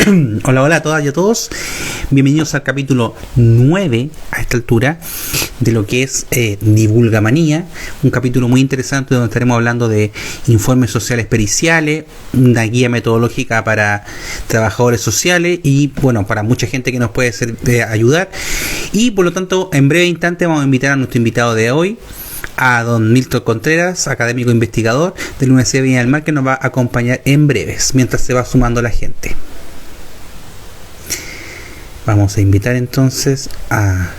Hola, hola a todas y a todos. Bienvenidos al capítulo 9 a esta altura de lo que es Divulgamanía, un capítulo muy interesante donde estaremos hablando de informes sociales periciales, una guía metodológica para trabajadores sociales y bueno, para mucha gente que nos puede ayudar. Y por lo tanto, en breve instante vamos a invitar a nuestro invitado de hoy, a don Milton Contreras, académico investigador de la Universidad de Viña del Mar, que nos va a acompañar en breves mientras se va sumando la gente. Vamos a invitar entonces a...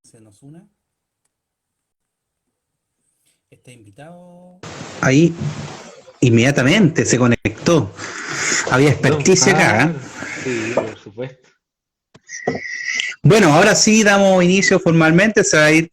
Se nos una. Está invitado. Ahí inmediatamente se conectó. Había experticia acá, ¿eh? Sí, por supuesto. Bueno, ahora sí damos inicio formalmente. Se va a ir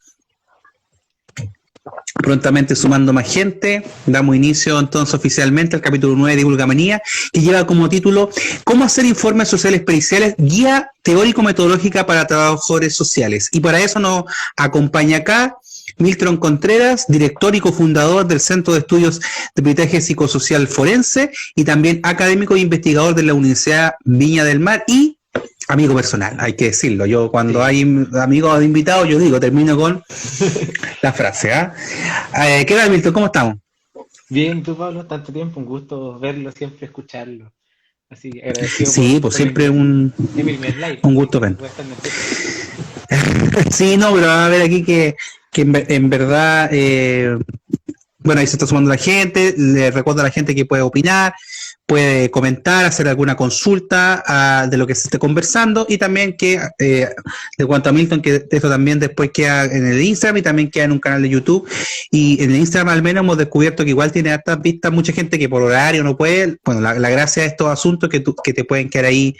prontamente sumando más gente. Damos inicio entonces oficialmente al capítulo 9 de Divulgamanía, que lleva como título ¿Cómo hacer informes sociales periciales? Guía teórico-metodológica para trabajadores sociales. Y para eso nos acompaña acá Milton Contreras, director y cofundador del Centro de Estudios de Peritaje Psicosocial Forense y también académico e investigador de la Universidad Viña del Mar y amigo personal, hay que decirlo. Yo cuando hay amigos de invitados, yo digo, termino con la frase. ¿Qué tal, Milton? ¿Cómo estamos? Bien, tú, Pablo, tanto tiempo, un gusto verlo, siempre escucharlo. Así que agradecido Sí, pues por la siempre invitación. Es mi primer live, un así gusto, que Ben. voy a estar nervioso. Sí, no, pero va a ver aquí que en verdad, bueno, ahí se está sumando la gente. Le recuerdo a la gente que puede opinar, puede comentar, hacer alguna consulta de lo que se esté conversando y también que, de cuanto a Milton, que esto también después queda en el Instagram y también queda en un canal de YouTube. Y en el Instagram al menos hemos descubierto que igual tiene hartas vistas, mucha gente que por horario no puede. Bueno, la gracia de estos asuntos que te pueden quedar ahí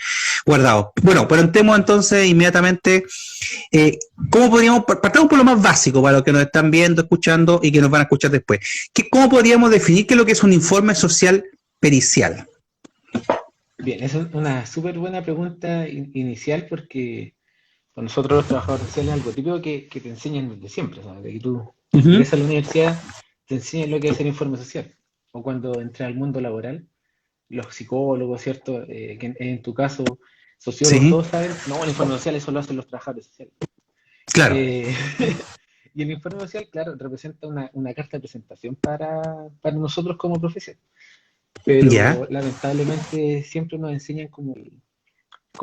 guardados. Bueno, pero entremos entonces inmediatamente. ¿Cómo podríamos, partamos por lo más básico para los que nos están viendo, escuchando y que nos van a escuchar después? ¿Cómo podríamos definir qué es lo que es un informe social pericial? Bien, esa es una súper buena pregunta inicial porque para nosotros los trabajadores sociales es algo típico que te enseñan desde siempre, ¿sabes? De que tú Uh-huh. ingresas a la universidad, te enseñan lo que es el informe social. O cuando entras al mundo laboral, los psicólogos, ¿cierto? Que en tu caso, sociólogos, Sí, todos saben, no, el informe social eso lo hacen los trabajadores sociales. claro. Eh, y el informe social, claro, representa una carta de presentación para nosotros como profesión. Ya. Pero lamentablemente siempre nos enseñan como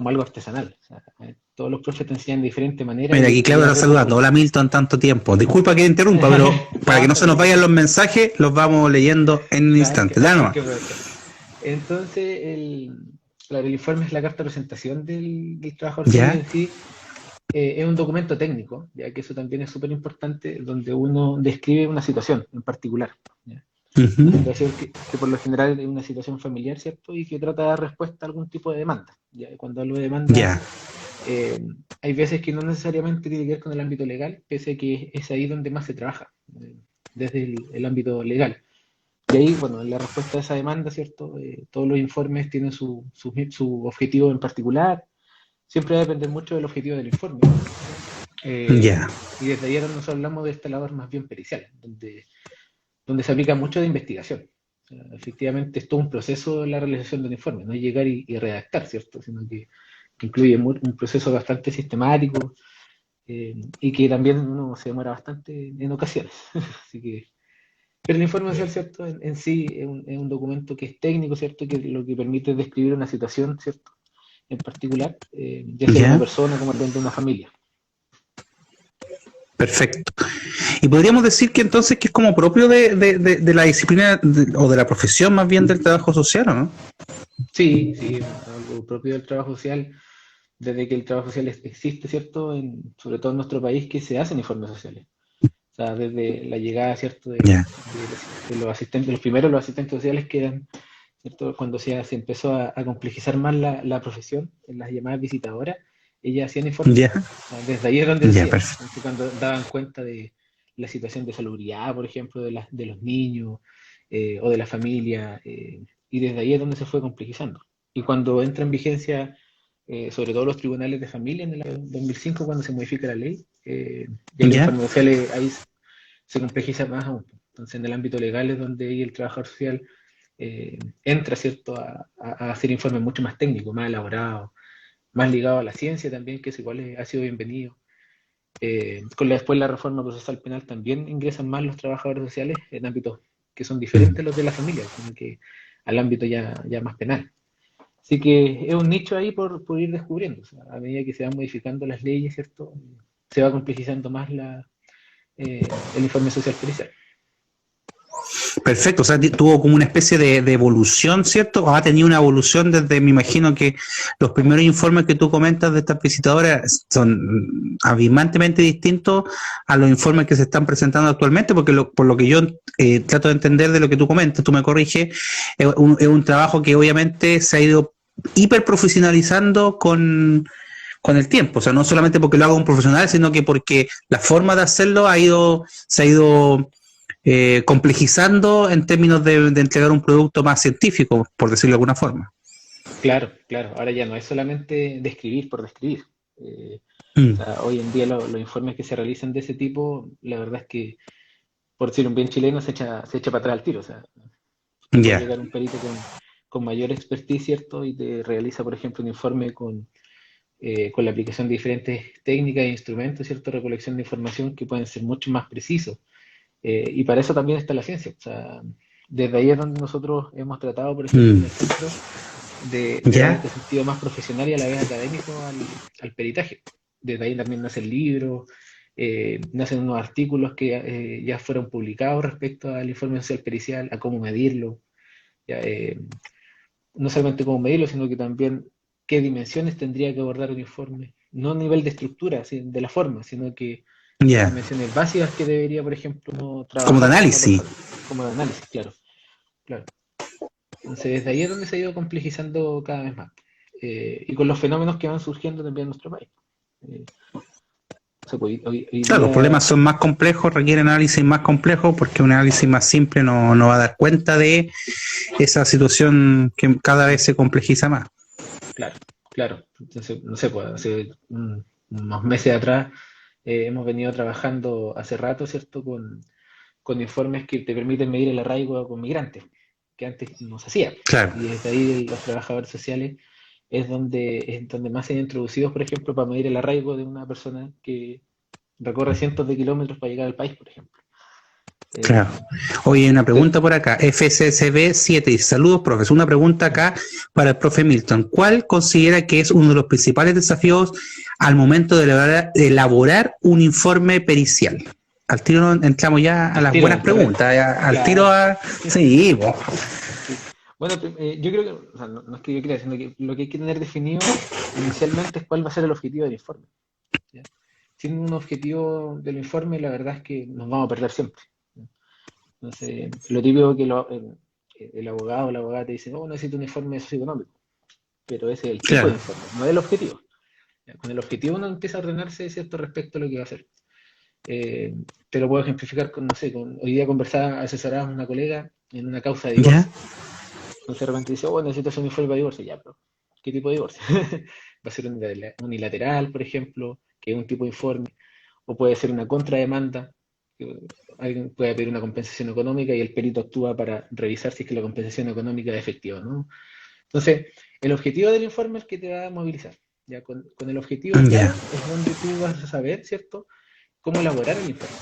algo artesanal. O sea, todos los profes te enseñan de diferente manera Mira, aquí y Claudio a está veces saludando. Hola Milton, tanto tiempo. Disculpa que interrumpa, pero para que no, no está se nos bien, vayan los mensajes, los vamos leyendo en un no, instante. Da hay nomás. que aprovechar. Entonces, claro, el informe es la carta de presentación del trabajador social Ya. en sí. Es un documento técnico, ya que eso también es súper importante, donde uno describe una situación en particular. ¿Ya? Una Uh-huh. situación que por lo general es una situación familiar, ¿cierto? Y que trata de dar respuesta a algún tipo de demanda. ¿Ya? Cuando hablo de demanda, Ya. eh, hay veces que no necesariamente tiene que ver con el ámbito legal, pese a que es ahí donde más se trabaja, desde el ámbito legal. Y ahí, bueno, en la respuesta a esa demanda, ¿cierto? Todos los informes tienen su objetivo en particular. Siempre va a depender mucho del objetivo del informe. Eh, Ya. y desde ahí ahora nos hablamos de esta labor más bien pericial, donde se aplica mucho de investigación. O sea, efectivamente, es todo un proceso en la realización del informe, no es llegar y redactar, ¿cierto? Sino que incluye un proceso bastante sistemático y que también uno se demora bastante en ocasiones. Así que, pero el informe social, ¿cierto? En sí es un documento que es técnico, ¿cierto? Que lo que permite es describir una situación, ¿cierto? En particular, ya sea de una Ya. persona como de una familia. Perfecto. Y podríamos decir que entonces que es como propio de la disciplina o de la profesión más bien del trabajo social, ¿o no? Sí, sí, algo propio del trabajo social, desde que el trabajo social existe, ¿cierto? Sobre todo en nuestro país, que se hacen informes sociales. O sea, desde la llegada, ¿cierto? Ya. De los asistentes, los primeros los asistentes sociales que eran, ¿cierto? Cuando se empezó a complejizar más la profesión, en las llamadas visitadoras, ellas hacían informes. Ya. O sea, desde ahí es donde Ya, hacían. perfecto. Entonces, cuando daban cuenta de la situación de salubridad, por ejemplo, de los niños o de la familia, y desde ahí es donde se fue complejizando. Y cuando entra en vigencia, sobre todo los tribunales de familia en el año 2005, cuando se modifica la ley, ya el Ya. informe social ahí se complejiza más aún. Entonces, en el ámbito legal es donde ahí el trabajador social entra, ¿cierto?, a hacer informes mucho más técnicos, más elaborados, más ligados a la ciencia también, que es igual ha sido bienvenido. Después la reforma procesal penal también ingresan más los trabajadores sociales en ámbitos que son diferentes a los de la familia, sino que al ámbito ya más penal. Así que es un nicho ahí por ir descubriendo. O sea, a medida que se van modificando las leyes, ¿cierto? Se va complejizando más el informe social pericial. Perfecto, o sea, tuvo como una especie de evolución, ¿cierto? O ha tenido una evolución desde, me imagino que los primeros informes que tú comentas de estas visitadoras son abismantemente distintos a los informes que se están presentando actualmente, porque por lo que yo trato de entender de lo que tú comentas, tú me corriges, es un trabajo que obviamente se ha ido hiper profesionalizando con el tiempo, o sea, no solamente porque lo haga un profesional, sino que porque la forma de hacerlo se ha ido complejizando en términos de entregar un producto más científico, por decirlo de alguna forma. Claro, claro. Ahora ya no es solamente describir por describir. O sea, hoy en día los informes que se realizan de ese tipo, la verdad es que, por decirlo un bien chileno, se echa para atrás al tiro. O sea, puede llegar un perito con mayor expertise, ¿cierto? Y te realiza, por ejemplo, un informe con la aplicación de diferentes técnicas e instrumentos, ¿cierto? Recolección de información que pueden ser mucho más precisos. Y para eso también está la ciencia. O sea, desde ahí es donde nosotros hemos tratado, por ejemplo, en el centro, de dar este sentido más profesional y a la vez académico al peritaje. Desde ahí también nacen libros, nacen unos artículos que ya fueron publicados respecto al informe social pericial, a cómo medirlo, ya, no solamente cómo medirlo, sino que también qué dimensiones tendría que abordar un informe, no a nivel de estructura, de la forma, sino que dimensiones básicas que debería, por ejemplo, trabajar. Como de análisis. Como de análisis, claro. Entonces, desde ahí es donde se ha ido complejizando cada vez más. Y con los fenómenos que van surgiendo también en nuestro país. Claro, los problemas son más complejos, requieren análisis más complejos, porque un análisis más simple no va a dar cuenta de esa situación que cada vez se complejiza más. Claro. Entonces, no sé, pues hace unos meses atrás hemos venido trabajando hace rato, ¿cierto?, con informes que te permiten medir el arraigo con migrantes, que antes no se hacía. Claro. Y desde ahí los trabajadores sociales es donde más se han introducido, por ejemplo, para medir el arraigo de una persona que recorre cientos de kilómetros para llegar al país, por ejemplo. Claro. Oye, una pregunta por acá. FCCB 7 dice: saludos, profes. Una pregunta acá para el profe Milton. ¿Cuál considera que es uno de los principales desafíos al momento de elaborar un informe pericial? Al tiro entramos ya a las buenas preguntas. Al tiro a... Sí, bueno. Bueno, yo creo que, o sea, no es que yo crea, sino que lo que hay que tener definido inicialmente es cuál va a ser el objetivo del informe. ¿Ya? Sin un objetivo del informe, la verdad es que nos vamos a perder siempre. Entonces, lo típico que el abogado o la abogada te dice: no, necesito un informe socioeconómico, pero ese es el tipo de informe, no es el objetivo. Con el objetivo uno empieza a ordenarse, ¿cierto?, respecto a lo que va a hacer. Te lo puedo ejemplificar con, no sé, hoy día asesoraba a una colega en una causa de divorcio. Entonces de repente dice: oh, necesito hacer un informe para divorcio. Ya, pero ¿qué tipo de divorcio? Va a ser unilateral, por ejemplo, que es un tipo de informe, o puede ser una contrademanda, que alguien puede pedir una compensación económica y el perito actúa para revisar si es que la compensación económica es efectiva, ¿no? Entonces, el objetivo del informe es el que te va a movilizar. Ya con el objetivo claro, es donde tú vas a saber, ¿cierto?, cómo elaborar el informe.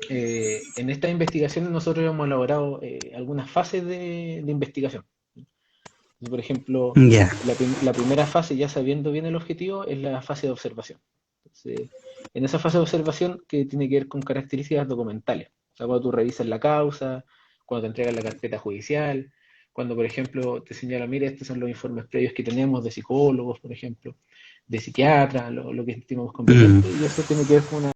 En estas investigaciones nosotros hemos elaborado algunas fases de investigación. Por ejemplo, la primera fase, ya sabiendo bien el objetivo, es la fase de observación. Entonces, en esa fase de observación, que tiene que ver con características documentales. O sea, cuando tú revisas la causa, cuando te entregan la carpeta judicial, cuando, por ejemplo, te señala: mira, estos son los informes previos que tenemos de psicólogos, por ejemplo, de psiquiatras, lo que estimamos conveniente, y eso tiene que ver con una